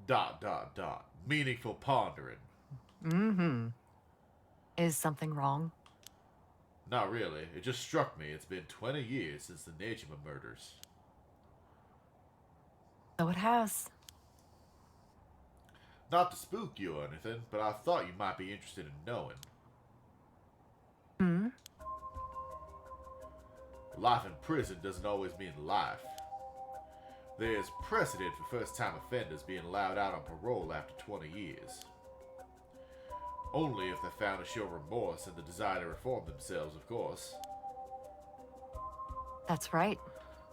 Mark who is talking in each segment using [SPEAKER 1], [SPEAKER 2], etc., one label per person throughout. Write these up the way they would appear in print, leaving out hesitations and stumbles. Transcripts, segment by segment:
[SPEAKER 1] Dot, dot, dot. Meaningful pondering.
[SPEAKER 2] Mm-hmm. Is something wrong?
[SPEAKER 1] Not really. It just struck me it's been 20 years since the Nejima Murders.
[SPEAKER 2] So it has.
[SPEAKER 1] Not to spook you or anything, but I thought you might be interested in knowing.
[SPEAKER 2] Hmm?
[SPEAKER 1] Life in prison doesn't always mean life. There's precedent for first-time offenders being allowed out on parole after 20 years. Only if they're found to show remorse and the desire to reform themselves, of course.
[SPEAKER 2] That's right.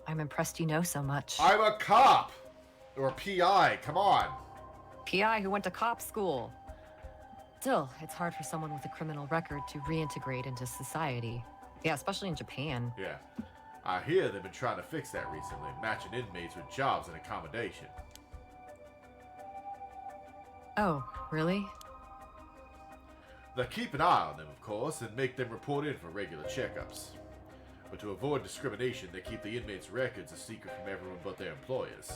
[SPEAKER 2] I'm impressed you know so much.
[SPEAKER 1] I'm a cop! Or a PI, come on!
[SPEAKER 2] PI who went to cop school. Still, it's hard for someone with a criminal record to reintegrate into society. Yeah, especially in Japan.
[SPEAKER 1] Yeah. I hear they've been trying to fix that recently, matching inmates with jobs and accommodation.
[SPEAKER 2] Oh, really?
[SPEAKER 1] They keep an eye on them, of course, and make them report in for regular checkups. But to avoid discrimination, they keep the inmates' records a secret from everyone but their employers.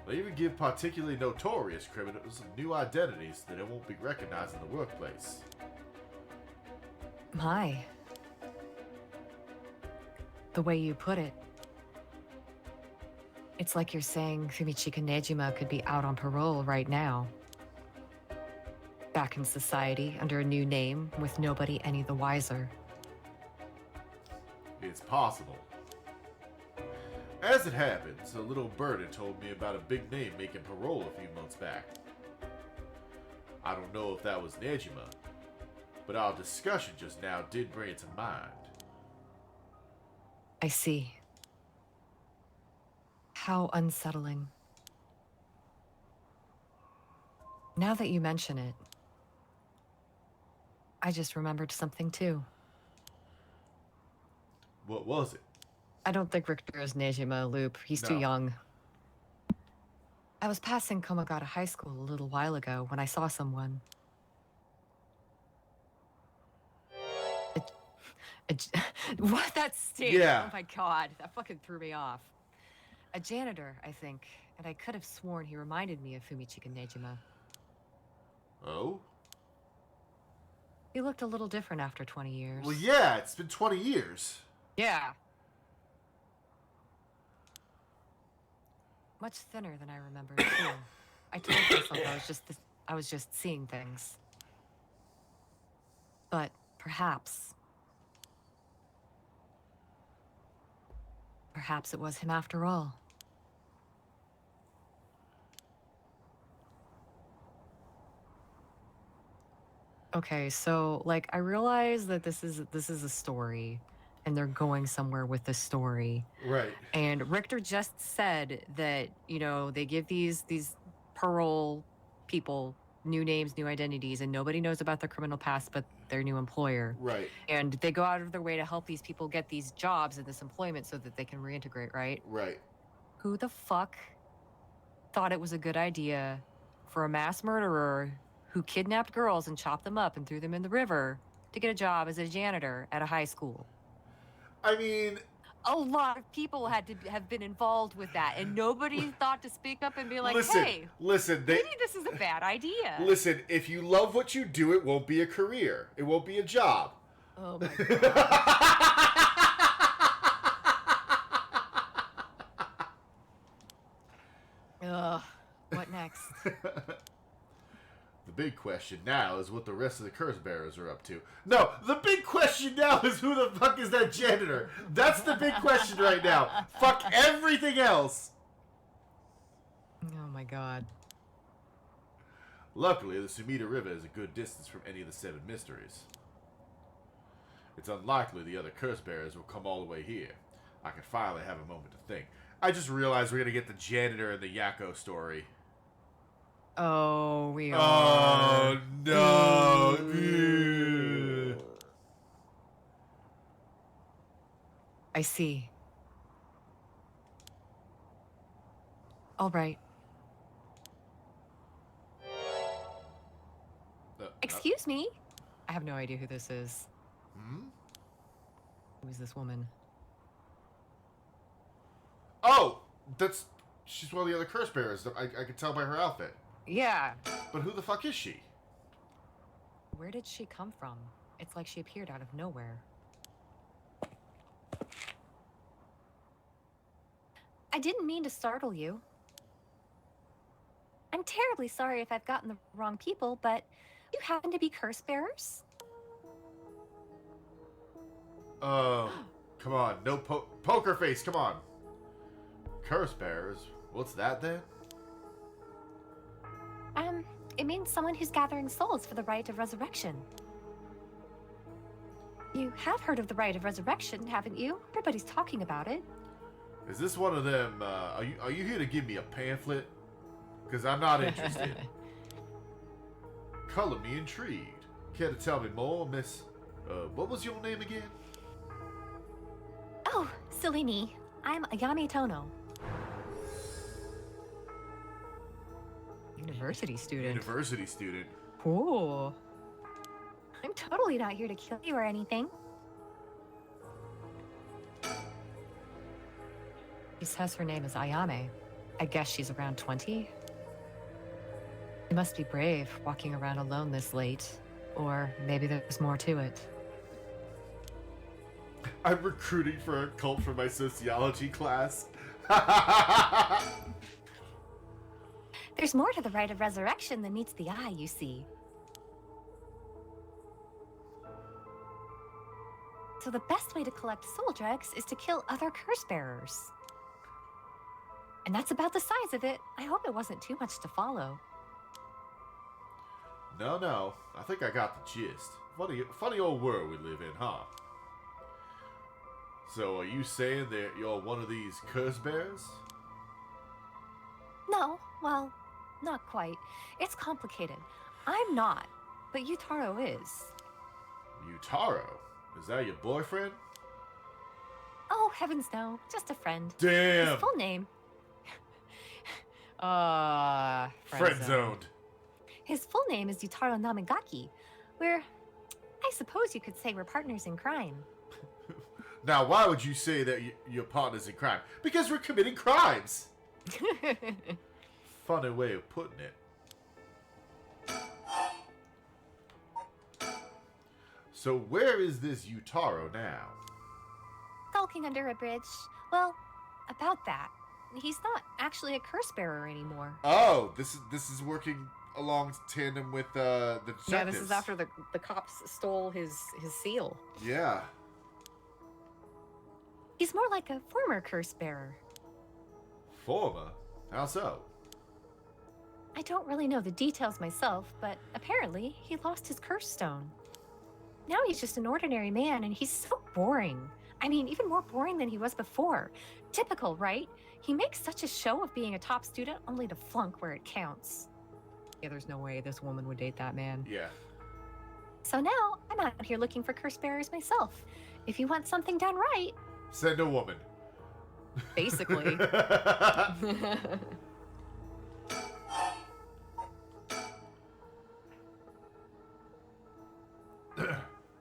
[SPEAKER 1] They even give particularly notorious criminals new identities that they won't be recognized in the workplace.
[SPEAKER 2] My. The way you put it. It's like you're saying Fumichika Nejima could be out on parole right now. Back in society, under a new name, with nobody any the wiser.
[SPEAKER 1] It's possible. As it happens, a little birdie told me about a big name making parole a few months back. I don't know if that was Nejima, but our discussion just now did bring it to mind.
[SPEAKER 2] I see. How unsettling. Now that you mention it, I just remembered something too.
[SPEAKER 1] What was it?
[SPEAKER 2] I don't think Richter is Nejima Loop. He's too
[SPEAKER 1] No.
[SPEAKER 2] young. I was passing Komagata High School a little while ago when I saw someone. What? That stinks.
[SPEAKER 1] Yeah.
[SPEAKER 2] Oh my god, that fucking threw me off. A janitor, I think, and I could have sworn he reminded me of Fumichika Nejima.
[SPEAKER 1] Oh?
[SPEAKER 2] He looked a little different after 20 years.
[SPEAKER 1] Well, yeah, it's been 20 years.
[SPEAKER 2] Yeah. Much thinner than I remembered, too. I told myself I was just seeing things. But perhaps it was him after all. Okay, so like I realize that this is a story and they're going somewhere with the story.
[SPEAKER 1] Right.
[SPEAKER 2] And Richter just said that, you know, they give these parole people new names, new identities, and nobody knows about their criminal past but their new employer.
[SPEAKER 1] Right.
[SPEAKER 2] And they go out of their way to help these people get these jobs and this employment so that they can reintegrate, right?
[SPEAKER 1] Right.
[SPEAKER 2] Who the fuck thought it was a good idea for a mass murderer who kidnapped girls and chopped them up and threw them in the river to get a job as a janitor at a high school?
[SPEAKER 1] I mean,
[SPEAKER 2] A lot of people had to have been involved with that, and nobody thought to speak up and be like,
[SPEAKER 1] listen,
[SPEAKER 2] hey,
[SPEAKER 1] listen,
[SPEAKER 2] maybe this is a bad idea.
[SPEAKER 1] Listen, if you love what you do, it won't be a career. It won't be a job.
[SPEAKER 2] Oh my god. Ugh, what next?
[SPEAKER 1] The big question now is what the rest of the curse bearers are up to. No, the big question now is who the fuck is that janitor? That's the big question right now. Fuck everything else.
[SPEAKER 2] Oh my god.
[SPEAKER 1] Luckily, the Sumida River is a good distance from any of the Seven Mysteries. It's unlikely the other curse bearers will come all the way here. I can finally have a moment to think. I just realized we're gonna get the janitor and the Yakko story.
[SPEAKER 2] Oh, we are.
[SPEAKER 1] Oh no!
[SPEAKER 2] I see. All right. Excuse me? I have no idea who this is.
[SPEAKER 1] Hmm?
[SPEAKER 2] Who is this woman?
[SPEAKER 1] Oh, that's she's one of the other curse bearers. I could tell by her outfit.
[SPEAKER 2] Yeah.
[SPEAKER 1] But who the fuck is she?
[SPEAKER 2] Where did she come from? It's like she appeared out of nowhere. I didn't mean to startle you. I'm terribly sorry if I've gotten the wrong people, but you happen to be curse bearers?
[SPEAKER 1] Come on, no poker face, come on. Curse bearers? What's that then?
[SPEAKER 3] It means someone who's gathering souls for the rite of resurrection. You have heard of the rite of resurrection, haven't you? Everybody's talking about it.
[SPEAKER 1] Is this one of them, are you here to give me a pamphlet? Because I'm not interested. Color me intrigued. Care to tell me more, Miss... what was your name again?
[SPEAKER 3] Oh, silly me. I'm Ayame Tono.
[SPEAKER 2] University student.
[SPEAKER 1] University student.
[SPEAKER 2] Cool.
[SPEAKER 3] I'm totally not here to kill you or anything.
[SPEAKER 2] She says her name is Ayame. I guess she's around 20. You must be brave, walking around alone this late. Or maybe there's more to it.
[SPEAKER 1] I'm recruiting for a cult for my sociology class.
[SPEAKER 3] There's more to the rite of resurrection than meets the eye, you see. So the best way to collect soul drugs is to kill other curse bearers. And that's about the size of it. I hope it wasn't too much to follow.
[SPEAKER 1] No, I think I got the gist. Funny old world we live in, huh? So are you saying that you're one of these curse bears?
[SPEAKER 3] No, well, not quite. It's complicated. I'm not, but Yutaro is.
[SPEAKER 1] Yutaro? Is that your boyfriend?
[SPEAKER 3] Oh, heavens no. Just a friend.
[SPEAKER 1] Damn!
[SPEAKER 3] His full name.
[SPEAKER 1] Friend zoned.
[SPEAKER 3] His full name is Yutaro Namagaki. I suppose you could say we're partners in crime.
[SPEAKER 1] Now, why would you say that you're partners in crime? Because we're committing crimes! Funny way of putting it. So where is this Yutaro now?
[SPEAKER 3] Skulking under a bridge. Well, about that. He's not actually a curse bearer anymore.
[SPEAKER 1] Oh, this is working along tandem with the detectives.
[SPEAKER 2] Yeah, this is after the cops stole his seal.
[SPEAKER 1] Yeah.
[SPEAKER 3] He's more like a former curse bearer.
[SPEAKER 1] Former? How so?
[SPEAKER 3] I don't really know the details myself, but apparently he lost his curse stone. Now he's just an ordinary man, and he's so boring. I mean, even more boring than he was before. Typical, right? He makes such a show of being a top student, only to flunk where it counts.
[SPEAKER 2] Yeah, there's no way this woman would date that man.
[SPEAKER 1] Yeah.
[SPEAKER 3] So now, I'm out here looking for curse bearers myself. If you want something done right...
[SPEAKER 1] Send a woman.
[SPEAKER 2] Basically.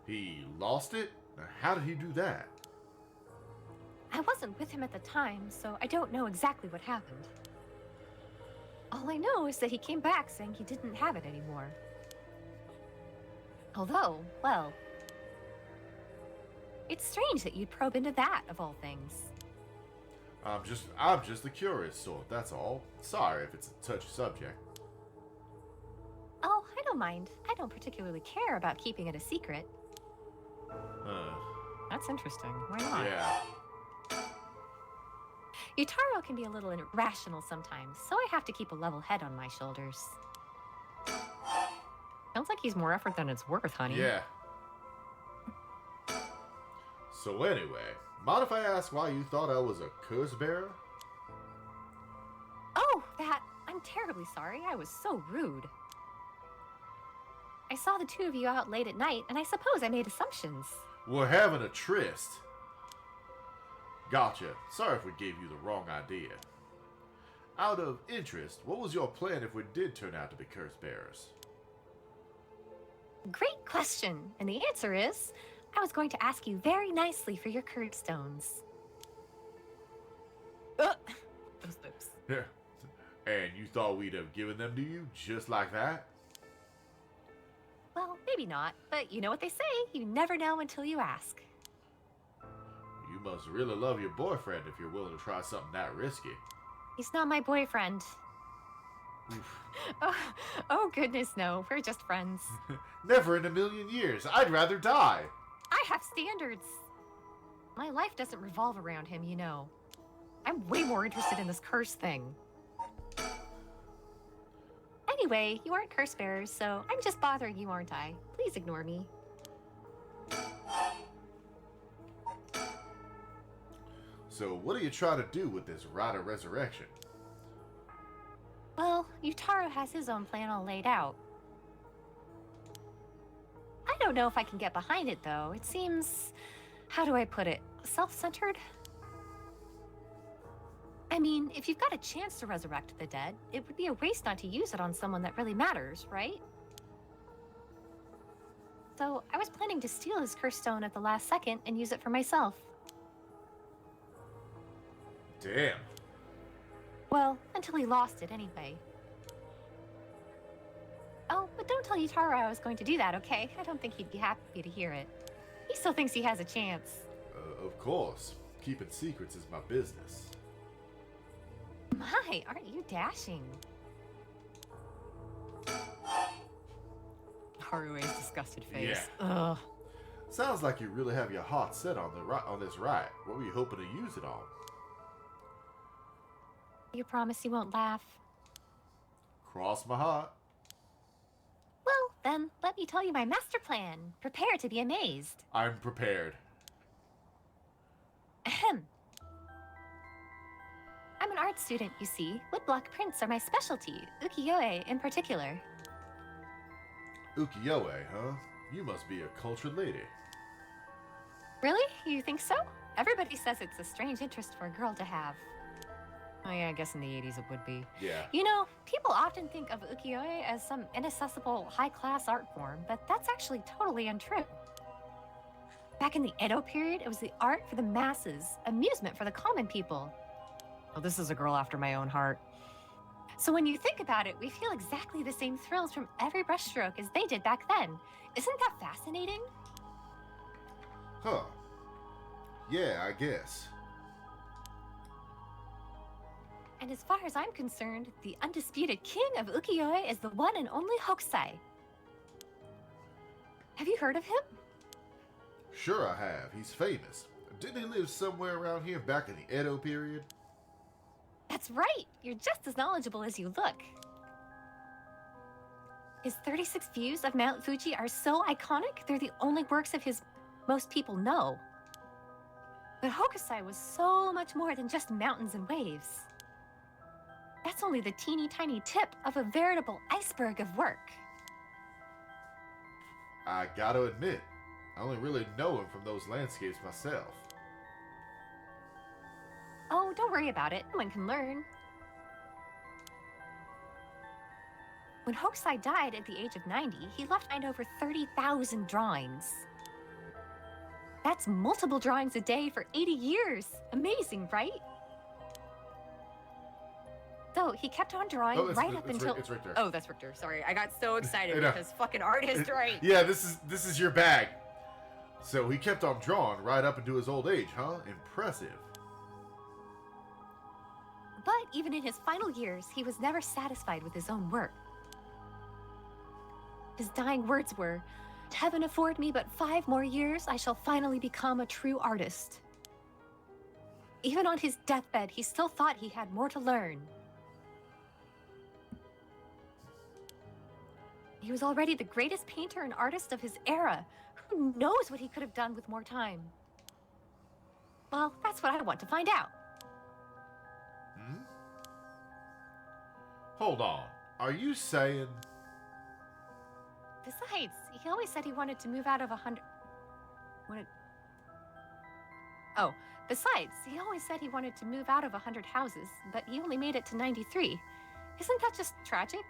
[SPEAKER 1] He lost it? How did he do that?
[SPEAKER 3] I wasn't with him at the time, so I don't know exactly what happened. All I know is that he came back saying he didn't have it anymore. Although, well... It's strange that you'd probe into that, of all things.
[SPEAKER 1] I'm just the curious sort, that's all. Sorry if it's a touchy subject.
[SPEAKER 3] Oh, I don't mind. I don't particularly care about keeping it a secret.
[SPEAKER 2] That's interesting. Why not?
[SPEAKER 1] Yeah.
[SPEAKER 3] Yutaro can be a little irrational sometimes, so I have to keep a level head on my shoulders.
[SPEAKER 2] Sounds like he's more effort than it's worth, honey.
[SPEAKER 1] Yeah. So anyway, mind if I ask why you thought I was a curse bearer?
[SPEAKER 3] Oh, that... I'm terribly sorry. I was so rude. I saw the two of you out late at night, and I suppose I made assumptions.
[SPEAKER 1] We're having a tryst. Gotcha. Sorry if we gave you the wrong idea. Out of interest, what was your plan if we did turn out to be curse bearers?
[SPEAKER 3] Great question. And the answer is, I was going to ask you very nicely for your curse stones.
[SPEAKER 2] Those lips.
[SPEAKER 1] Yeah. And you thought we'd have given them to you just like that?
[SPEAKER 3] Well, maybe not, but you know what they say, you never know until you ask.
[SPEAKER 1] You must really love your boyfriend if you're willing to try something that risky.
[SPEAKER 3] He's not my boyfriend.
[SPEAKER 1] Oof.
[SPEAKER 3] Oh goodness, no, we're just friends.
[SPEAKER 1] Never in a million years. I'd rather die.
[SPEAKER 3] I have standards. My life doesn't revolve around him, you know. I'm way more interested in this curse thing. Anyway, you aren't curse bearers, so I'm just bothering you, aren't I? Please ignore me.
[SPEAKER 1] So what are you trying to do with this rite of resurrection?
[SPEAKER 3] Well, Yutaro has his own plan all laid out. I don't know if I can get behind it, though. It seems... how do I put it? Self-centered? I mean, if you've got a chance to resurrect the dead, it would be a waste not to use it on someone that really matters, right? So, I was planning to steal his curse stone at the last second and use it for myself.
[SPEAKER 1] Damn.
[SPEAKER 3] Well, until he lost it anyway. Oh, but don't tell Yutaro I was going to do that, okay? I don't think he'd be happy to hear it. He still thinks he has a chance.
[SPEAKER 1] Of course. Keeping secrets is my business.
[SPEAKER 3] My, aren't you dashing?
[SPEAKER 2] Harue's disgusted face.
[SPEAKER 1] Yeah.
[SPEAKER 3] Ugh.
[SPEAKER 1] Sounds like you really have your heart set on this rite. What were you hoping to use it on?
[SPEAKER 3] You promise you won't laugh?
[SPEAKER 1] Cross my heart.
[SPEAKER 3] Well, then, let me tell you my master plan. Prepare to be amazed.
[SPEAKER 1] I'm prepared.
[SPEAKER 3] Ahem. I'm an art student, you see. Woodblock prints are my specialty, ukiyo-e in particular.
[SPEAKER 1] Ukiyo-e, huh? You must be a cultured lady.
[SPEAKER 3] Really? You think so? Everybody says it's a strange interest for a girl to have.
[SPEAKER 2] Oh yeah, I guess in the 80s it would be.
[SPEAKER 1] Yeah.
[SPEAKER 3] You know, people often think of ukiyo-e as some inaccessible, high-class art form, but that's actually totally untrue. Back in the Edo period, it was the art for the masses, amusement for the common people.
[SPEAKER 2] Well, this is a girl after my own heart.
[SPEAKER 3] So when you think about it, we feel exactly the same thrills from every brushstroke as they did back then. Isn't that fascinating?
[SPEAKER 1] Huh. Yeah, I guess.
[SPEAKER 3] And as far as I'm concerned, the undisputed king of ukiyo-e is the one and only Hokusai. Have you heard of him?
[SPEAKER 1] Sure I have. He's famous. Didn't he live somewhere around here back in the Edo period?
[SPEAKER 3] That's right! You're just as knowledgeable as you look. His 36 views of Mount Fuji are so iconic, they're the only works of his most people know. But Hokusai was so much more than just mountains and waves. That's only the teeny tiny tip of a veritable iceberg of work.
[SPEAKER 1] I gotta admit, I only really know him from those landscapes myself.
[SPEAKER 3] Oh, don't worry about it. One can learn. When Hokusai died at the age of 90, he left behind over 30,000 drawings. That's multiple drawings a day for 80 years. Amazing, right? So he kept on drawing right up until...
[SPEAKER 1] It's right there.
[SPEAKER 2] Oh, that's Richter. Sorry, I got so excited
[SPEAKER 1] I know.
[SPEAKER 2] because fucking artist, right?
[SPEAKER 1] Yeah, this is your bag. So he kept on drawing right up into his old age, huh? Impressive.
[SPEAKER 3] But even in his final years, he was never satisfied with his own work. His dying words were, "Heaven afford me but 5 more years, I shall finally become a true artist." Even on his deathbed, he still thought he had more to learn. He was already the greatest painter and artist of his era. Who knows what he could have done with more time? Well, that's what I want to find out.
[SPEAKER 1] Hmm? Hold on. Are you saying...
[SPEAKER 3] Besides, he always said he wanted to move out of 100... Oh, besides, he always said he wanted to move out of 100 houses, but he only made it to 93. Isn't that just tragic?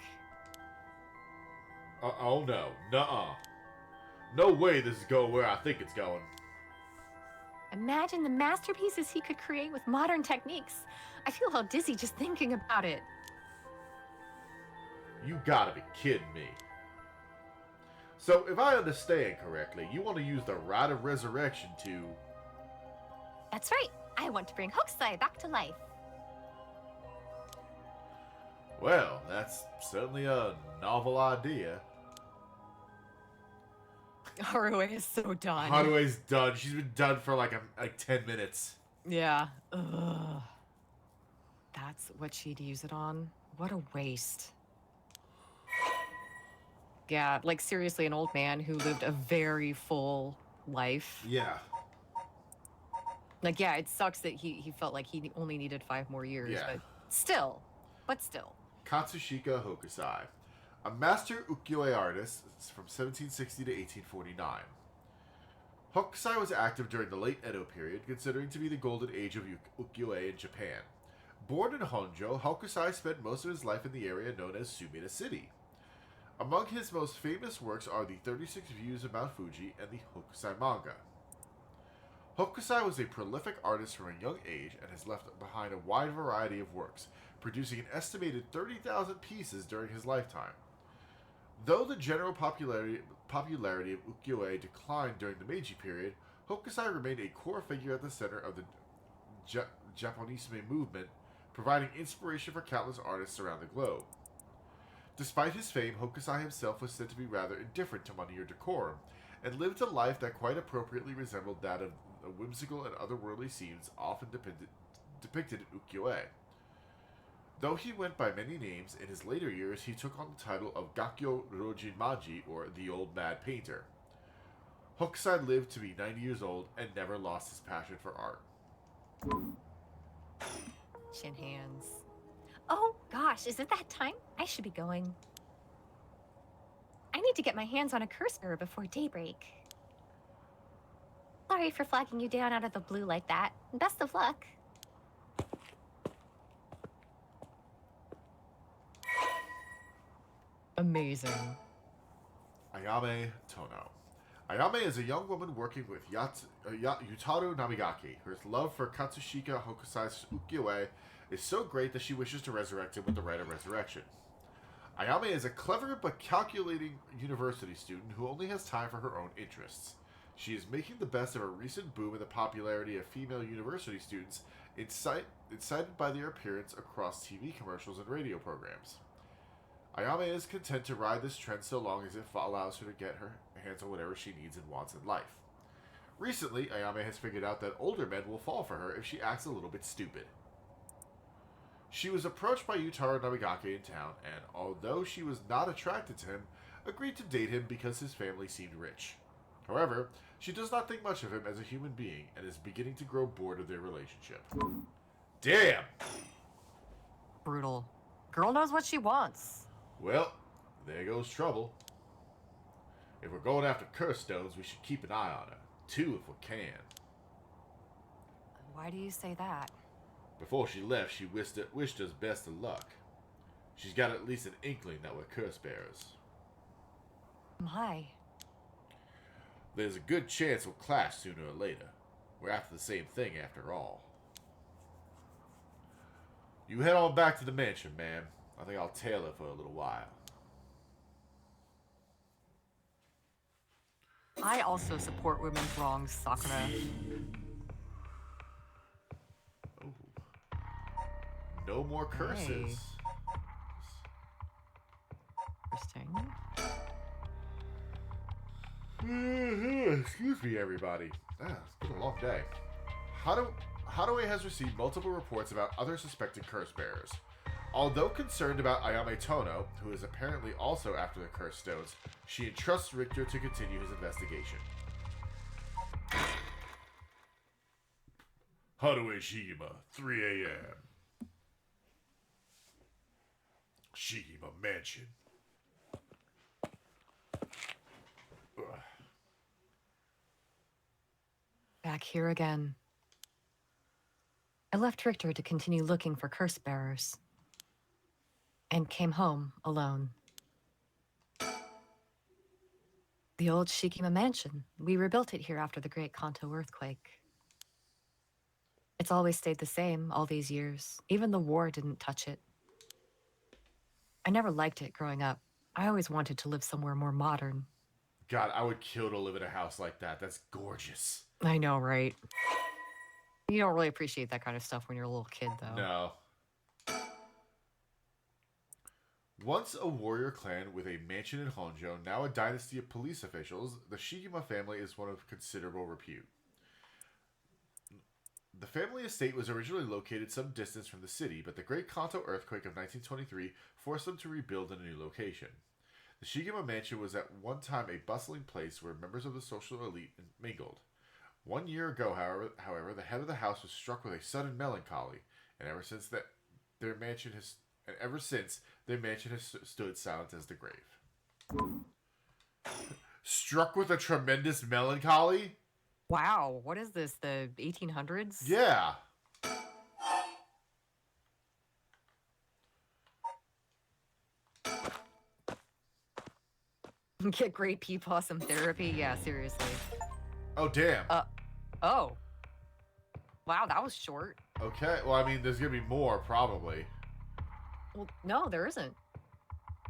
[SPEAKER 1] Oh no. Nuh-uh. No way this is going where I think it's going.
[SPEAKER 3] Imagine the masterpieces he could create with modern techniques. I feel all dizzy just thinking about it.
[SPEAKER 1] You gotta be kidding me. So, if I understand correctly, you want to use the Rite of Resurrection to...
[SPEAKER 3] That's right. I want to bring Hokusai back to life.
[SPEAKER 1] Well, that's certainly a novel idea.
[SPEAKER 2] Haruo is so done.
[SPEAKER 1] Harue's done. She's been done for like 10 minutes.
[SPEAKER 2] Yeah. Ugh. That's what she'd use it on? What a waste. Yeah, like seriously, an old man who lived a very full life.
[SPEAKER 1] Yeah.
[SPEAKER 2] Like, yeah, it sucks that he felt like he only needed 5 more years,
[SPEAKER 1] Yeah.
[SPEAKER 2] but still.
[SPEAKER 1] Katsushika Hokusai, a master ukiyo-e artist from 1760 to 1849. Hokusai was active during the late Edo period, considering to be the golden age of ukiyo-e in Japan. Born in Honjo, Hokusai spent most of his life in the area known as Sumida City. Among his most famous works are the 36 Views of Mount Fuji and the Hokusai manga. Hokusai was a prolific artist from a young age and has left behind a wide variety of works, producing an estimated 30,000 pieces during his lifetime. Though the general popularity of ukiyo-e declined during the Meiji period, Hokusai remained a core figure at the center of the Japonisme movement, providing inspiration for countless artists around the globe. Despite his fame, Hokusai himself was said to be rather indifferent to money or decorum, and lived a life that quite appropriately resembled that of the whimsical and otherworldly scenes often depicted in ukiyo-e. Though he went by many names, in his later years he took on the title of Gakkyo Rojin Maji, or the Old Mad Painter. Hokusai lived to be 90 years old and never lost his passion for art.
[SPEAKER 2] Shin hands.
[SPEAKER 3] Oh gosh, is it that time? I should be going. I need to get my hands on a curse bearer before daybreak. Sorry for flagging you down out of the blue like that. Best of luck.
[SPEAKER 2] Amazing.
[SPEAKER 1] Ayame Tono. Ayame is a young woman working with Yutaru Namigaki. Her love for Katsushika Hokusai's ukiyo-e is so great that she wishes to resurrect him with the Rite of Resurrection. Ayame is a clever but calculating university student who only has time for her own interests. She is making the best of a recent boom in the popularity of female university students, incited by their appearance across TV commercials and radio programs. Ayame is content to ride this trend so long as it allows her to get her hands on whatever she needs and wants in life. Recently, Ayame has figured out that older men will fall for her if she acts a little bit stupid. She was approached by Yutaro Namigaki in town, and although she was not attracted to him, agreed to date him because his family seemed rich. However, she does not think much of him as a human being and is beginning to grow bored of their relationship. Damn!
[SPEAKER 2] Brutal. Girl knows what she wants.
[SPEAKER 1] Well, there goes trouble. If we're going after curse stones, we should keep an eye on her. 2 if we can.
[SPEAKER 2] Why do you say that?
[SPEAKER 1] Before she left, she wished us best of luck. She's got at least an inkling that we're curse bearers.
[SPEAKER 2] My.
[SPEAKER 1] There's a good chance we'll clash sooner or later. We're after the same thing after all. You head on back to the mansion, ma'am. I think I'll tail her for a little while.
[SPEAKER 2] I also support women's wrongs, Sakura.
[SPEAKER 1] Oh. No more curses.
[SPEAKER 2] Interesting.
[SPEAKER 1] Excuse me, everybody. It's been a long day. Haruo has received multiple reports about other suspected curse bearers. Although concerned about Ayame Tono, who is apparently also after the cursed stones, she entrusts Richter to continue his investigation. Haruo Shigima, 3 a.m. Shigima Mansion. Ugh.
[SPEAKER 2] Back here again. I left Richter to continue looking for curse bearers. And came home alone. The old Shikima mansion. We rebuilt it here after the Great Kanto earthquake. It's always stayed the same all these years. Even the war didn't touch it. I never liked it growing up. I always wanted to live somewhere more modern.
[SPEAKER 1] God, I would kill to live in a house like that. That's gorgeous.
[SPEAKER 2] I know, right? You don't really appreciate that kind of stuff when you're a little kid, though.
[SPEAKER 1] No. Once a warrior clan with a mansion in Honjo, now a dynasty of police officials, the Shigema family is one of considerable repute. The family estate was originally located some distance from the city, but the Great Kanto earthquake of 1923 forced them to rebuild in a new location. The Shigema mansion was at one time a bustling place where members of the social elite mingled. 1 year ago, however, the head of the house was struck with a sudden melancholy, and ever since their mansion has stood silent as the grave. Struck with a tremendous melancholy?
[SPEAKER 2] Wow, what is this, the 1800s?
[SPEAKER 1] Yeah.
[SPEAKER 2] Get great pee possum therapy? Yeah, seriously.
[SPEAKER 1] Oh, damn.
[SPEAKER 2] Oh. Wow, that was short.
[SPEAKER 1] Okay, well, I mean, there's gonna be more, probably.
[SPEAKER 2] Well, no, there isn't.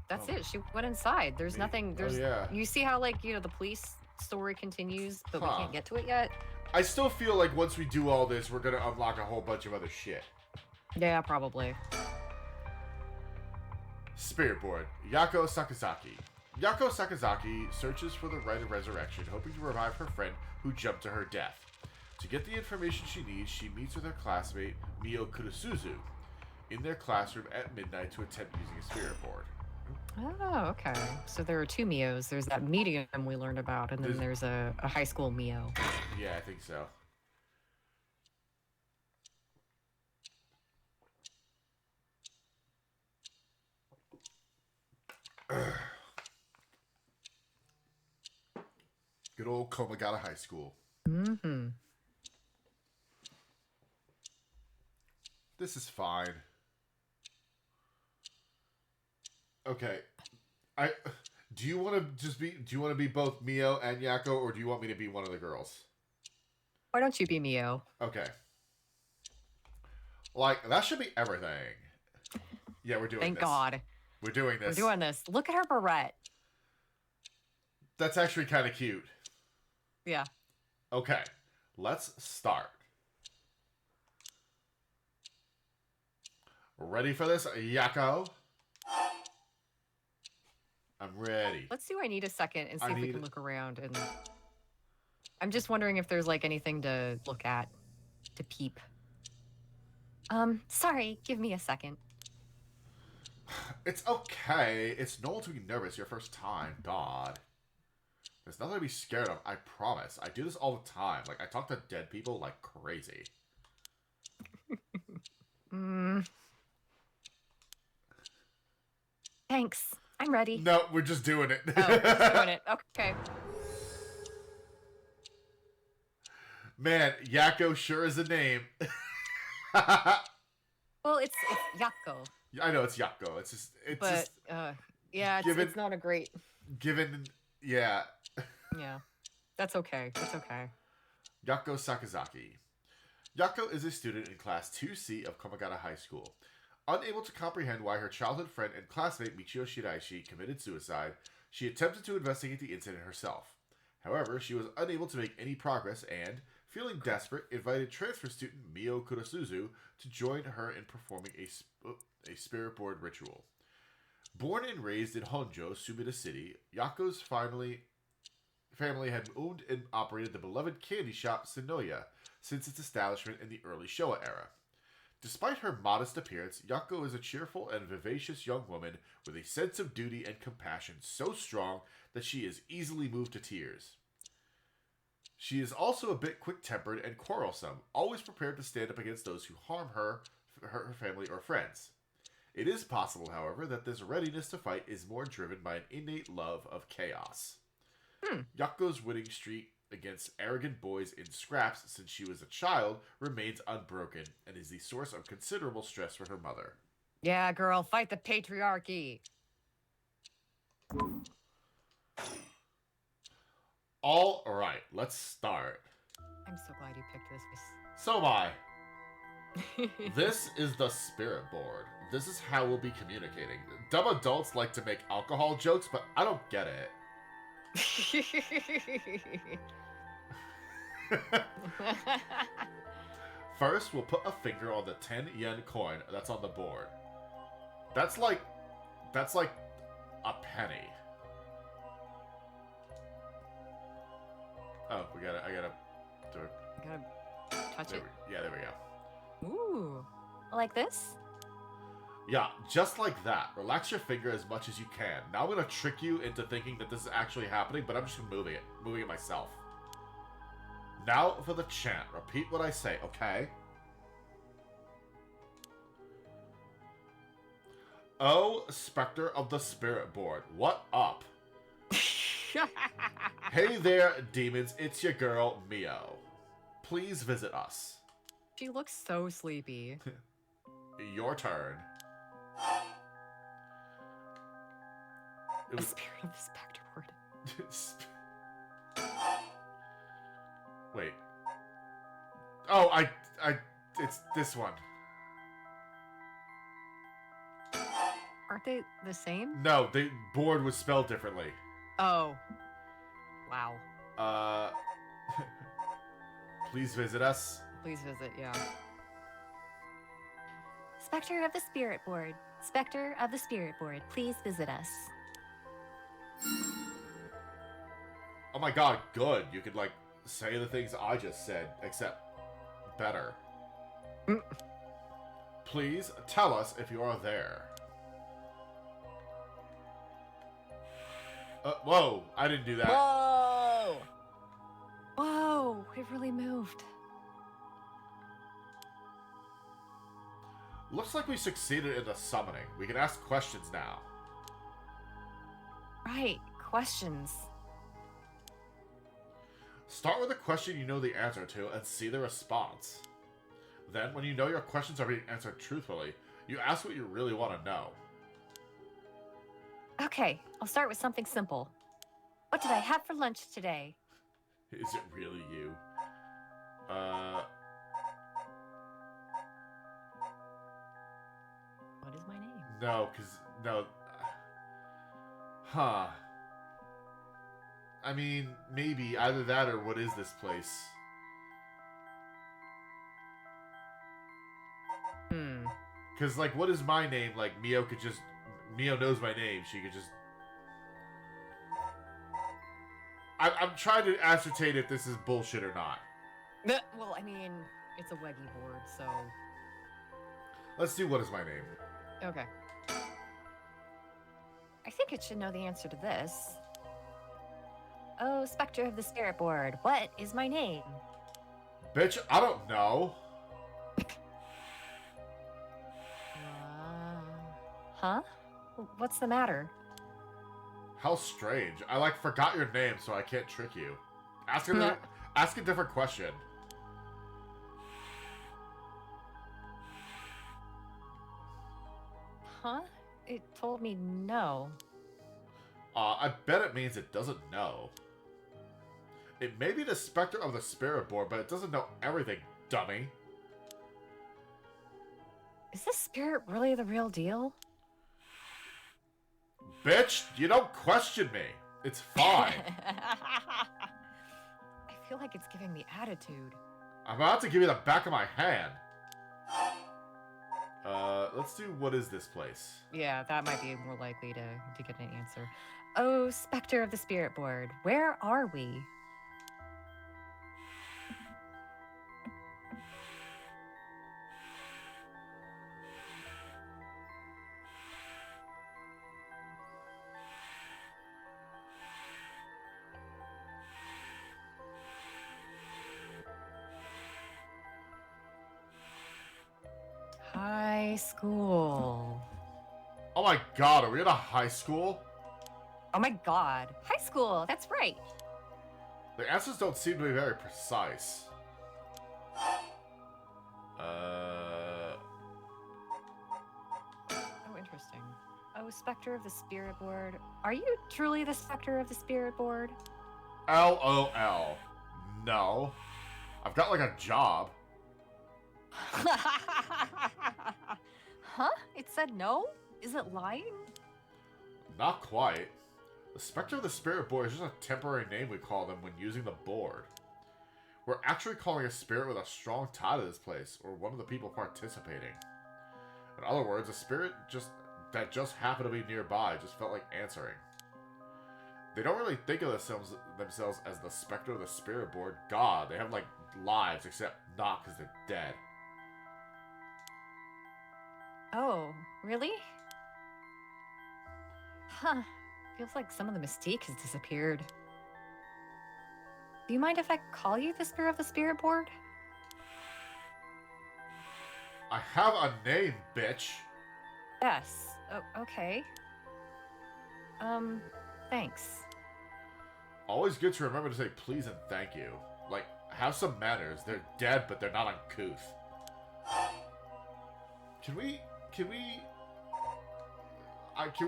[SPEAKER 2] That's it. She went inside. There's nothing. There's.
[SPEAKER 1] yeah.
[SPEAKER 2] You see how, like, you know, the police story continues, but we
[SPEAKER 1] Huh.
[SPEAKER 2] can't get to it yet?
[SPEAKER 1] I still feel like once we do all this, we're gonna unlock a whole bunch of other shit.
[SPEAKER 2] Yeah, probably.
[SPEAKER 1] Spirit Board. Yakko Sakazaki. Yakko Sakazaki searches for the rite of resurrection, hoping to revive her friend who jumped to her death. To get the information she needs, she meets with her classmate, Mio Kurosuzu, in their classroom at midnight to attempt using a spirit board.
[SPEAKER 2] Oh, okay. So there are two Mios. There's that medium we learned about, and then there's a high school Mio.
[SPEAKER 1] Yeah, I think so. Good old Komagata High School.
[SPEAKER 2] Mm-hmm.
[SPEAKER 1] This is fine. Okay. Do you want to be both Mio and Yakko, or do you want me to be one of the girls?
[SPEAKER 2] Why don't you be Mio?
[SPEAKER 1] Okay. Like, that should be everything. Yeah, we're doing this.
[SPEAKER 2] Thank God.
[SPEAKER 1] We're doing this.
[SPEAKER 2] We're doing this. Look at her barrette.
[SPEAKER 1] That's actually kind of cute.
[SPEAKER 2] Yeah.
[SPEAKER 1] Okay. Let's start. Ready for this, Yakko? I'm ready.
[SPEAKER 2] Let's see. I need a second and see if we can look around. And I'm just wondering if there's like anything to look at, to peep. Sorry. Give me a second.
[SPEAKER 1] It's okay. It's normal to be nervous your first time. God. There's nothing to be scared of. I promise. I do this all the time. Like, I talk to dead people like crazy.
[SPEAKER 3] Thanks. I'm ready.
[SPEAKER 1] No, we're just doing it.
[SPEAKER 2] Oh, we're just doing it. Okay.
[SPEAKER 1] Man, Yakko sure is a name.
[SPEAKER 3] Well, it's Yakko.
[SPEAKER 1] I know it's Yakko. It's just
[SPEAKER 2] yeah, it's not a great.
[SPEAKER 1] Yeah.
[SPEAKER 2] Yeah, that's okay. It's okay.
[SPEAKER 1] Yakko Sakazaki. Yakko is a student in Class 2C of Komagata High School. Unable to comprehend why her childhood friend and classmate Michio Shiraishi committed suicide, she attempted to investigate the incident herself. However, she was unable to make any progress and, feeling desperate, invited transfer student Mio Kurosuzu to join her in performing a spirit board ritual. Born and raised in Honjo, Sumida City, Yakko's family had owned and operated the beloved candy shop Sinoya since its establishment in the early Showa era. Despite her modest appearance, Yakko is a cheerful and vivacious young woman with a sense of duty and compassion so strong that she is easily moved to tears. She is also a bit quick-tempered and quarrelsome, always prepared to stand up against those who harm her family, or friends. It is possible, however, that this readiness to fight is more driven by an innate love of chaos. Yakko's winning streak against arrogant boys in scraps since she was a child remains unbroken and is the source of considerable stress for her mother.
[SPEAKER 2] Yeah, girl, fight the patriarchy.
[SPEAKER 1] All right, let's start.
[SPEAKER 2] I'm so glad you picked this.
[SPEAKER 1] So am I. This is the spirit board. This is how we'll be communicating. Dumb adults like to make alcohol jokes, but I don't get it. First, we'll put a finger on the 10 yen coin that's on the board. That's like a penny. Oh, I gotta do it.
[SPEAKER 2] Gotta touch it.
[SPEAKER 1] There we go.
[SPEAKER 2] Ooh.
[SPEAKER 3] Like this?
[SPEAKER 1] Yeah, just like that. Relax your finger as much as you can. Now I'm gonna trick you into thinking that this is actually happening, but I'm just moving it myself. Now for the chant. Repeat what I say, okay? Oh, Spectre of the Spirit Board, what up? Hey there, demons, it's your girl, Mio. Please visit us.
[SPEAKER 2] She looks so sleepy.
[SPEAKER 1] Your turn. It
[SPEAKER 2] The
[SPEAKER 1] was...
[SPEAKER 2] spirit of the specter board.
[SPEAKER 1] Wait. Oh, it's this one.
[SPEAKER 2] Aren't they the same?
[SPEAKER 1] No, the board was spelled differently.
[SPEAKER 2] Oh. Wow.
[SPEAKER 1] Please visit us.
[SPEAKER 2] Please visit, yeah.
[SPEAKER 3] Spectre of the Spirit Board. Spectre of the Spirit Board, please visit us.
[SPEAKER 1] Oh my god, good. You could, like, say the things I just said, except better. Please tell us if you are there. Whoa, I didn't do that.
[SPEAKER 2] Whoa! Whoa, it really moved.
[SPEAKER 1] Looks like we succeeded in the summoning. We can ask questions now.
[SPEAKER 2] Right, questions.
[SPEAKER 1] Start with a question you know the answer to and see the response. Then, when you know your questions are being answered truthfully, you ask what you really want to know.
[SPEAKER 3] Okay, I'll start with something simple. What did I have for lunch today?
[SPEAKER 1] Is it really you?
[SPEAKER 2] What is my name?
[SPEAKER 1] No, no. Huh. I mean, maybe either that or what is this place? Because, like, what is my name? Like, Mio knows my name. She could just... I'm trying to ascertain if this is bullshit or not.
[SPEAKER 2] Well, I mean, it's a Weggy board, so...
[SPEAKER 1] Let's do what is my name.
[SPEAKER 2] Okay.
[SPEAKER 3] I think it should know the answer to this. Oh, Spectre of the Spirit Board, what is my name?
[SPEAKER 1] Bitch, I don't know.
[SPEAKER 3] Huh? What's the matter?
[SPEAKER 1] How strange. I, like, forgot your name, so I can't trick you. Ask a different question.
[SPEAKER 3] Huh? It told me no.
[SPEAKER 1] I bet it means it doesn't know. It may be the Spectre of the Spirit Board, but it doesn't know everything, dummy.
[SPEAKER 3] Is this spirit really the real deal?
[SPEAKER 1] Bitch, you don't question me. It's fine.
[SPEAKER 2] I feel like it's giving me attitude.
[SPEAKER 1] I'm about to give you the back of my hand. Let's do what is this place?
[SPEAKER 2] Yeah, that might be more likely to get an answer.
[SPEAKER 3] Oh, Spectre of the Spirit Board, where are we?
[SPEAKER 2] High school.
[SPEAKER 1] Oh my god, are we at a high school?
[SPEAKER 2] Oh my god.
[SPEAKER 3] High school, that's right.
[SPEAKER 1] The answers don't seem to be very precise.
[SPEAKER 2] Oh, interesting.
[SPEAKER 3] Oh, Spectre of the Spirit Board, are you truly the Spectre of the Spirit Board?
[SPEAKER 1] LOL. No. I've got, like, a job.
[SPEAKER 2] Huh? It said no? Is it lying?
[SPEAKER 1] Not quite. The Spectre of the Spirit Board is just a temporary name we call them when using the board. We're actually calling a spirit with a strong tie to this place, or one of the people participating. In other words, a spirit that just happened to be nearby just felt like answering. They don't really think of themselves as the Spectre of the Spirit Board. God, they have, like, lives, except not because they're dead.
[SPEAKER 2] Oh, really? Huh. Feels like some of the mystique has disappeared. Do you mind if I call you the Spirit of the Spirit Board?
[SPEAKER 1] I have a name, bitch.
[SPEAKER 2] Yes. Oh, okay. Thanks.
[SPEAKER 1] Always good to remember to say please and thank you. Like, have some manners. They're dead, but they're not uncouth. Can we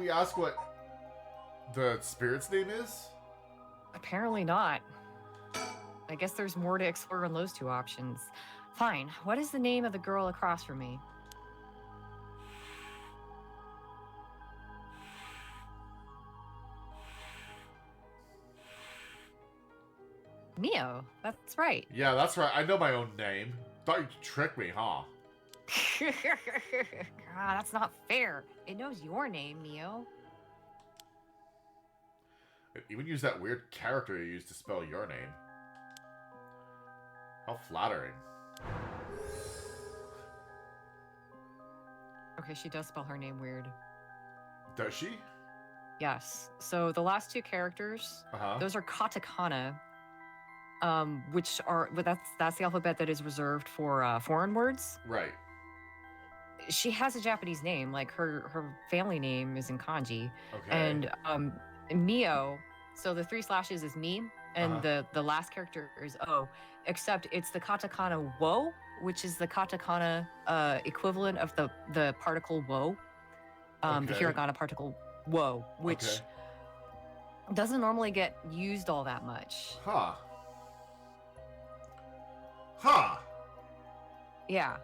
[SPEAKER 1] ask what the spirit's name is?
[SPEAKER 2] Apparently not. I guess there's more to explore on those two options. Fine. What is the name of the girl across from me? Mio. That's right.
[SPEAKER 1] Yeah, that's right. I know my own name. Thought you'd trick me, huh?
[SPEAKER 2] Ah, that's not fair. It knows your name, Mio.
[SPEAKER 1] It even used that weird character you used to spell your name. How flattering.
[SPEAKER 2] Okay, she does spell her name weird.
[SPEAKER 1] Does she?
[SPEAKER 2] Yes. So the last two characters,
[SPEAKER 1] Uh-huh.
[SPEAKER 2] those are katakana, which are that's the alphabet that is reserved for foreign words.
[SPEAKER 1] Right.
[SPEAKER 2] She has a Japanese name, like her family name is in kanji,
[SPEAKER 1] Okay.
[SPEAKER 2] and Mio. So the 3 slashes is me, and the last character is O. Except it's the katakana wo, which is the katakana equivalent of the particle wo, the hiragana particle wo, which doesn't normally get used all that much.
[SPEAKER 1] Huh. Huh.
[SPEAKER 2] Yeah.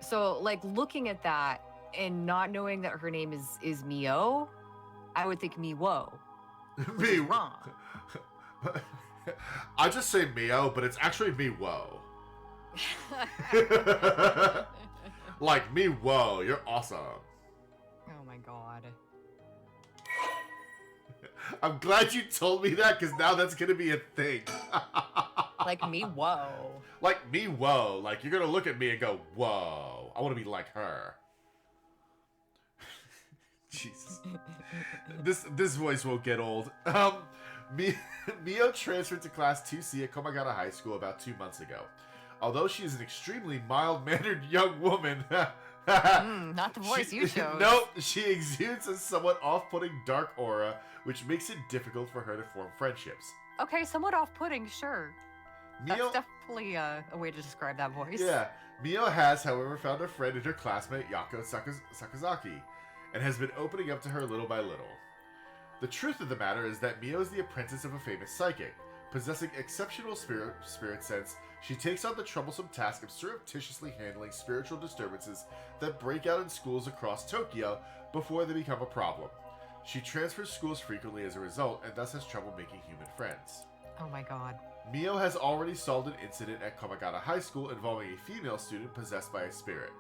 [SPEAKER 2] So like looking at that and not knowing that her name is Mio, I would think Miwo. Which is wrong.
[SPEAKER 1] I just say Mio, but it's actually me whoa. Like me whoa, you're awesome.
[SPEAKER 2] Oh my god.
[SPEAKER 1] I'm glad you told me that, because now that's gonna be a thing.
[SPEAKER 2] Like me whoa.
[SPEAKER 1] Like me whoa. Like you're gonna look at me and go, whoa. I wanna be like her. Jesus. This voice won't get old. Mio transferred to Class 2C at Komagata High School about 2 months ago. Although she is an extremely mild-mannered young woman...
[SPEAKER 2] not the voice you chose.
[SPEAKER 1] Nope, she exudes a somewhat off-putting dark aura, which makes it difficult for her to form friendships.
[SPEAKER 2] Okay, somewhat off-putting, sure.
[SPEAKER 1] Mio,
[SPEAKER 2] That's definitely a way to describe that voice.
[SPEAKER 1] yeah, Mio has, however, found a friend in her classmate Yakko Sakazaki, and has been opening up to her little by little. The truth of the matter is that Mio is the apprentice of a famous psychic. Possessing exceptional spirit sense, she takes on the troublesome task of surreptitiously handling spiritual disturbances that break out in schools across Tokyo before they become a problem. She transfers schools frequently as a result, and thus has trouble making human friends.
[SPEAKER 2] Oh my god.
[SPEAKER 1] Mio has already solved an incident at Komagata High School involving a female student possessed by a spirit.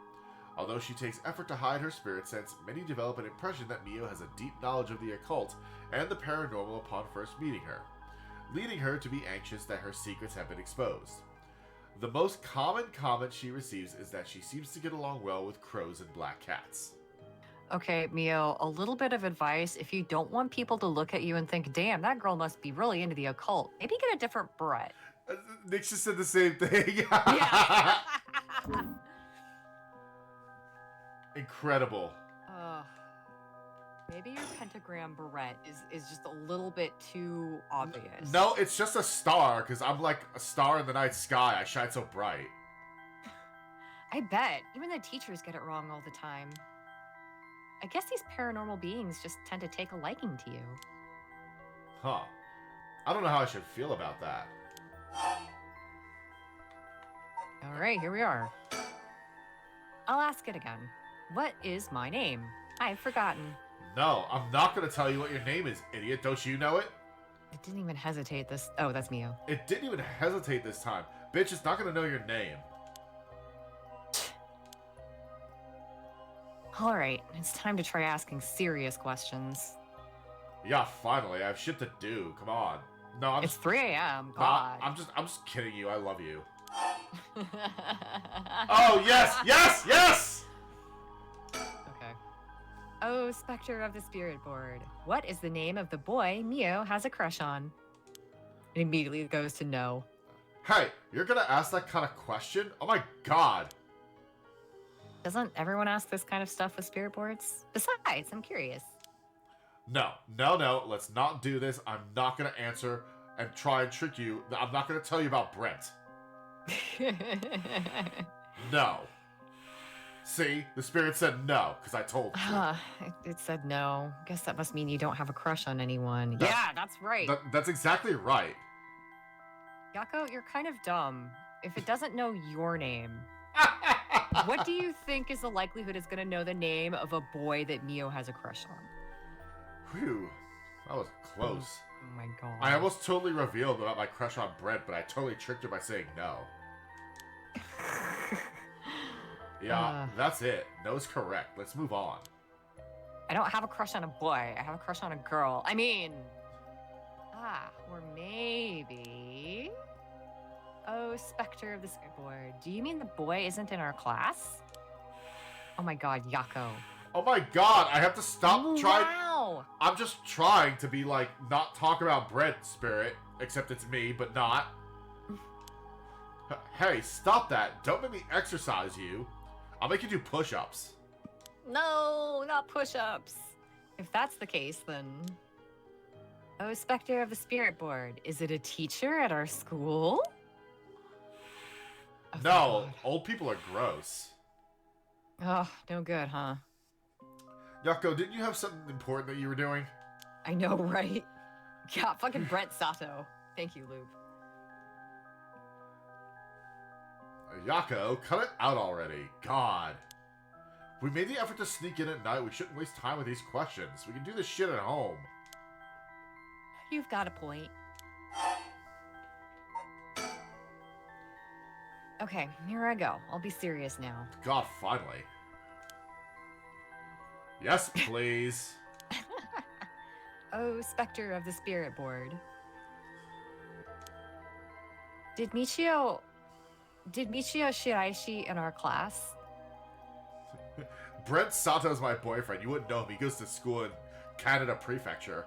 [SPEAKER 1] Although she takes effort to hide her spirit sense, many develop an impression that Mio has a deep knowledge of the occult and the paranormal upon first meeting her, leading her to be anxious that her secrets have been exposed. The most common comment she receives is that she seems to get along well with crows and black cats.
[SPEAKER 2] Okay, Mio, a little bit of advice. If you don't want people to look at you and think, damn, that girl must be really into the occult, maybe get a different Brett.
[SPEAKER 1] Nick just said the same thing.
[SPEAKER 2] Yeah.
[SPEAKER 1] Incredible.
[SPEAKER 2] Maybe your pentagram barrette is just a little bit too obvious.
[SPEAKER 1] No, it's just a star, because I'm like a star in the night sky. I shine so bright.
[SPEAKER 2] I bet. Even the teachers get it wrong all the time. I guess these paranormal beings just tend to take a liking to you.
[SPEAKER 1] Huh. I don't know how I should feel about that.
[SPEAKER 2] All right, here we are. I'll ask it again. What is my name? I've forgotten.
[SPEAKER 1] No, I'm not gonna tell you what your name is, idiot. Don't you know it?
[SPEAKER 2] It didn't even hesitate this. Oh, that's Mio.
[SPEAKER 1] It didn't even hesitate this time. Bitch, it's not gonna know your name.
[SPEAKER 2] All right, it's time to try asking serious questions.
[SPEAKER 1] Yeah, finally. I have shit to do. Come on. No, I'm
[SPEAKER 2] It's 3 a.m.
[SPEAKER 1] Nah,
[SPEAKER 2] God.
[SPEAKER 1] I'm just kidding you. I love you. Oh, yes, yes, yes!
[SPEAKER 2] Okay. Oh, Spectre of the Spirit Board. What is the name of the boy Mio has a crush on? It immediately goes to no.
[SPEAKER 1] Hey, you're gonna ask that kind of question? Oh my god.
[SPEAKER 2] Doesn't everyone ask this kind of stuff with spirit boards? Besides, I'm curious.
[SPEAKER 1] No, let's not do this. I'm not gonna answer and try and trick you. I'm not gonna tell you about Brent. No. See? The spirit said no, because I told you.
[SPEAKER 2] It said no. Guess that must mean you don't have a crush on anyone.
[SPEAKER 1] That's-
[SPEAKER 2] Yeah, that's right.
[SPEAKER 1] That's exactly right.
[SPEAKER 2] Yakko, you're kind of dumb. If it doesn't know your name, what do you think is the likelihood it's going to know the name of a boy that Mio has a crush on?
[SPEAKER 1] Whew. That was close.
[SPEAKER 2] Oh my god.
[SPEAKER 1] I almost totally revealed about my crush on Brent, but I totally tricked her by saying no. Yeah, that's it. No's correct. Let's move on.
[SPEAKER 2] I don't have a crush on a boy. I have a crush on a girl. I mean... or maybe... Oh, Spectre of the Spirit Board. Do you mean the boy isn't in our class? Oh my god, Yakko.
[SPEAKER 1] Oh my god, I have to stop trying.
[SPEAKER 2] Wow!
[SPEAKER 1] I'm just trying to be like, not talk about Brent, Spirit. Except it's me, but not. Hey, stop that. Don't make me exercise you. I'll make you do push-ups.
[SPEAKER 2] No, not push-ups. If that's the case, then... Oh, Spectre of the Spirit Board. Is it a teacher at our school? Oh,
[SPEAKER 1] No,
[SPEAKER 2] God.
[SPEAKER 1] old people are gross.
[SPEAKER 2] Oh, no good, huh?
[SPEAKER 1] Yakko, didn't you have something important that you were doing?
[SPEAKER 2] I know, right? Yeah, fucking Brent Sato. Thank you, Lube.
[SPEAKER 1] Yakko, cut it out already. God. We made the effort to sneak in at night. We shouldn't waste time with these questions. We can do this shit at home.
[SPEAKER 2] You've got a point. Okay, here I go. I'll be serious now.
[SPEAKER 1] God, finally. Yes, please.
[SPEAKER 2] Oh, Spectre of the Spirit Board. Did Michio Shiraishi in our class?
[SPEAKER 1] Brent Sato's my boyfriend. You wouldn't know him. He goes to school in Canada Prefecture.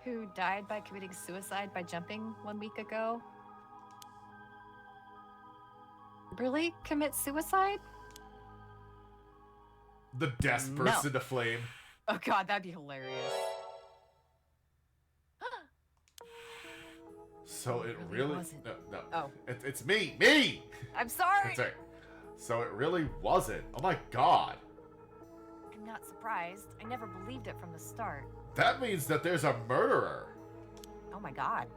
[SPEAKER 2] Who died by committing suicide by jumping 1 week ago? Really commit suicide?
[SPEAKER 1] The death
[SPEAKER 2] No.
[SPEAKER 1] bursts into flame.
[SPEAKER 2] Oh god, that'd be hilarious.
[SPEAKER 1] So it
[SPEAKER 2] It really
[SPEAKER 1] really...
[SPEAKER 2] wasn't.
[SPEAKER 1] No.
[SPEAKER 2] Oh.
[SPEAKER 1] It's me! Me!
[SPEAKER 2] I'm sorry!
[SPEAKER 1] That's right. So it really wasn't. Oh my god.
[SPEAKER 2] I'm not surprised. I never believed it from the start.
[SPEAKER 1] That means that there's a murderer.
[SPEAKER 2] Oh my god.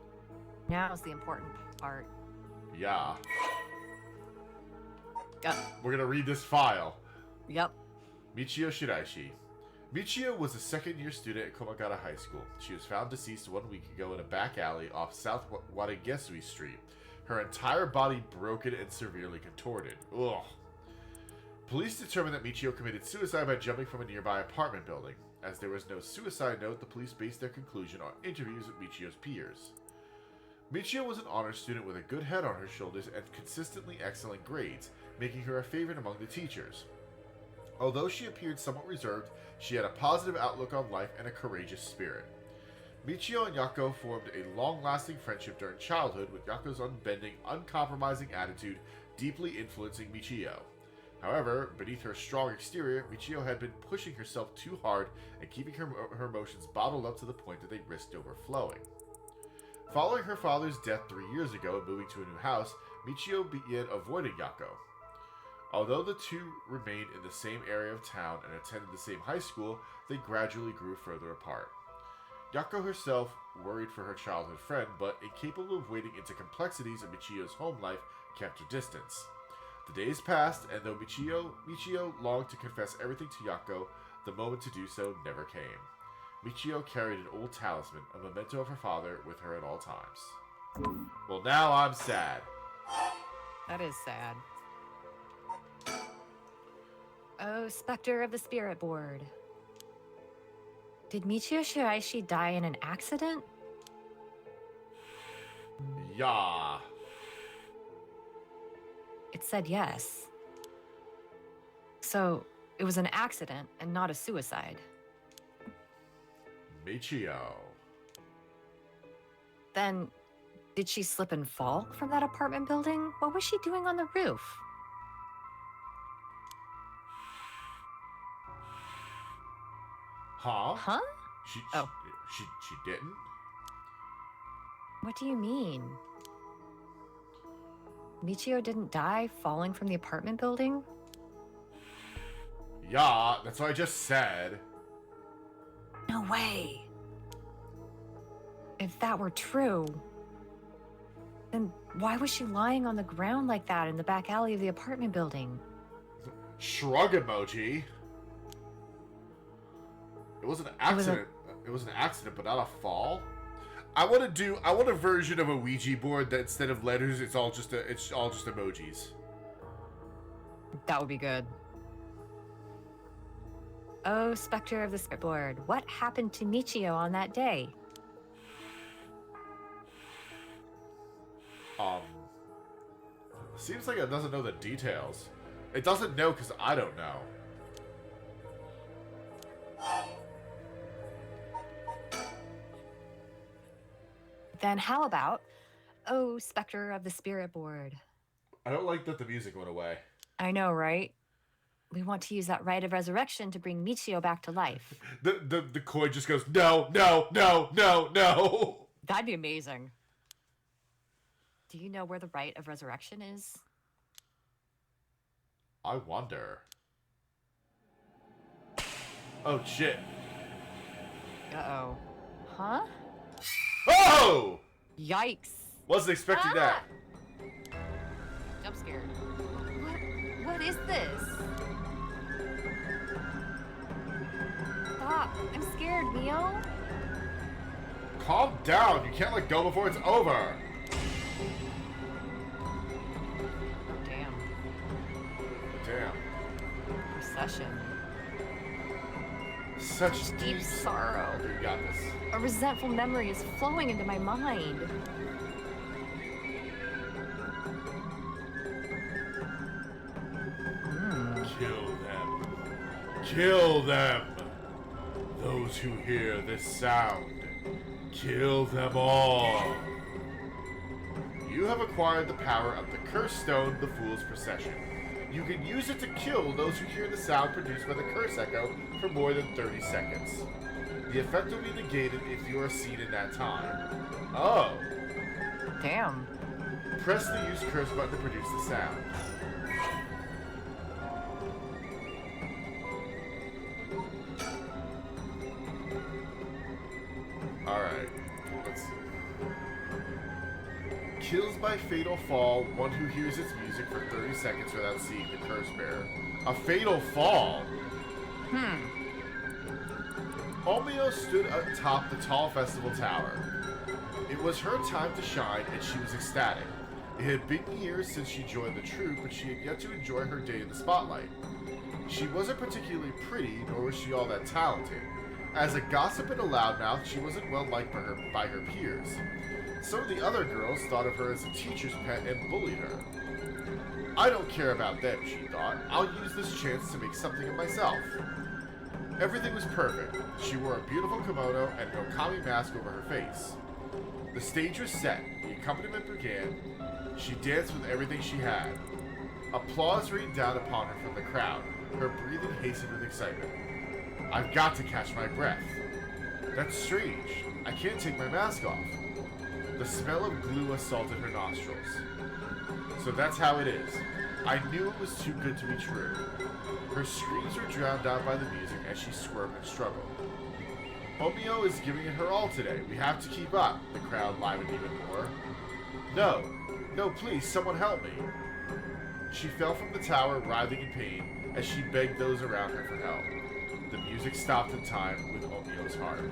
[SPEAKER 2] Now's the important part.
[SPEAKER 1] Yeah.
[SPEAKER 2] Yep.
[SPEAKER 1] We're gonna read this file.
[SPEAKER 2] Yep.
[SPEAKER 1] Michio Shiraishi. Michio was a second-year student at Komagata High School. She was found deceased 1 week ago in a back alley off South Wadagesui Street. Her entire body broken and severely contorted. Ugh. Police determined that Michio committed suicide by jumping from a nearby apartment building. As there was no suicide note, the police based their conclusion on interviews with Michio's peers. Michio was an honor student with a good head on her shoulders and consistently excellent grades, making her a favorite among the teachers. Although she appeared somewhat reserved, she had a positive outlook on life and a courageous spirit. Michio and Yakko formed a long-lasting friendship during childhood, with Yakko's unbending, uncompromising attitude deeply influencing Michio. However, beneath her strong exterior, Michio had been pushing herself too hard and keeping her emotions bottled up to the point that they risked overflowing. Following her father's death 3 years ago and moving to a new house, Michio began avoiding Yakko. Although the two remained in the same area of town and attended the same high school, they gradually grew further apart. Yakko herself worried for her childhood friend, but incapable of wading into complexities of Michio's home life, kept her distance. The days passed, and though Michio longed to confess everything to Yakko, the moment to do so never came. Michio carried an old talisman, a memento of her father, with her at all times. Well, now I'm sad.
[SPEAKER 2] That is sad. Oh, Spectre of the Spirit Board. Did Michio Shiraishi die in an accident?
[SPEAKER 1] Yeah.
[SPEAKER 2] It said yes. So, it was an accident and not a suicide.
[SPEAKER 1] Michio.
[SPEAKER 2] Then, did she slip and fall from that apartment building? What was she doing on the roof?
[SPEAKER 1] Huh?
[SPEAKER 2] Huh?
[SPEAKER 1] She didn't?
[SPEAKER 2] What do you mean? Michio didn't die falling from the apartment building?
[SPEAKER 1] Yeah, that's what I just said.
[SPEAKER 2] No way. If that were true, then why was she lying on the ground like that in the back alley of the apartment building?
[SPEAKER 1] Shrug emoji. It was an accident. It was an accident, but not a fall. I want a version of a Ouija board that instead of letters, it's all just emojis.
[SPEAKER 2] That would be good. Oh, Spectre of the Spirit Board, what happened to Michio on that day?
[SPEAKER 1] Seems like it doesn't know the details. It doesn't know because I don't know.
[SPEAKER 2] Then how about, oh, Spectre of the Spirit Board?
[SPEAKER 1] I don't like that the music went away.
[SPEAKER 2] I know, right? We want to use that rite of resurrection to bring Michio back to life.
[SPEAKER 1] The coin just goes, no, no, no, no, no.
[SPEAKER 2] That'd be amazing. Do you know where the rite of resurrection is?
[SPEAKER 1] I wonder. Oh, shit.
[SPEAKER 2] Uh-oh. Huh?
[SPEAKER 1] Oh!
[SPEAKER 2] Yikes.
[SPEAKER 1] Wasn't expecting that.
[SPEAKER 2] Jump scared. What is this? Stop. I'm scared, Mio.
[SPEAKER 1] Calm down. You can't let go before it's over.
[SPEAKER 2] Damn.
[SPEAKER 1] Damn.
[SPEAKER 2] Procession.
[SPEAKER 1] Such
[SPEAKER 2] Deep sorrow.
[SPEAKER 1] Okay, you got this.
[SPEAKER 2] A resentful memory is flowing into my mind.
[SPEAKER 1] Kill them. Kill them. Those who hear this sound. Kill them all. You have acquired the power of the Cursed Stone, the Fool's Procession. You can use it to kill those who hear the sound produced by the curse echo for more than 30 seconds. The effect will be negated if you are seen in that time. Oh.
[SPEAKER 2] Damn.
[SPEAKER 1] Press the use curse button to produce the sound. Alright. Let's see. Kills by fatal fall one who hears its music for 30 seconds without seeing the curse bearer. A fatal fall? Omio stood atop the tall festival tower. It was her time to shine, and she was ecstatic. It had been years since she joined the troupe, but she had yet to enjoy her day in the spotlight. She wasn't particularly pretty, nor was she all that talented. As a gossip and a loudmouth, she wasn't well liked by her peers. Some of the other girls thought of her as a teacher's pet and bullied her. I don't care about them, she thought. I'll use this chance to make something of myself. Everything was perfect. She wore a beautiful kimono and an okami mask over her face. The stage was set. The accompaniment began. She danced with everything she had. Applause rained down upon her from the crowd. Her breathing hastened with excitement. I've got to catch my breath. That's strange. I can't take my mask off. The smell of glue assaulted her nostrils. So that's how it is. I knew it was too good to be true. Her screams were drowned out by the music as she squirmed and struggled. Omio is giving it her all today. We have to keep up. The crowd livened even more. No, No, please, someone help me. She fell from the tower, writhing in pain, as she begged those around her for help. The music stopped in time with Onryo's heart.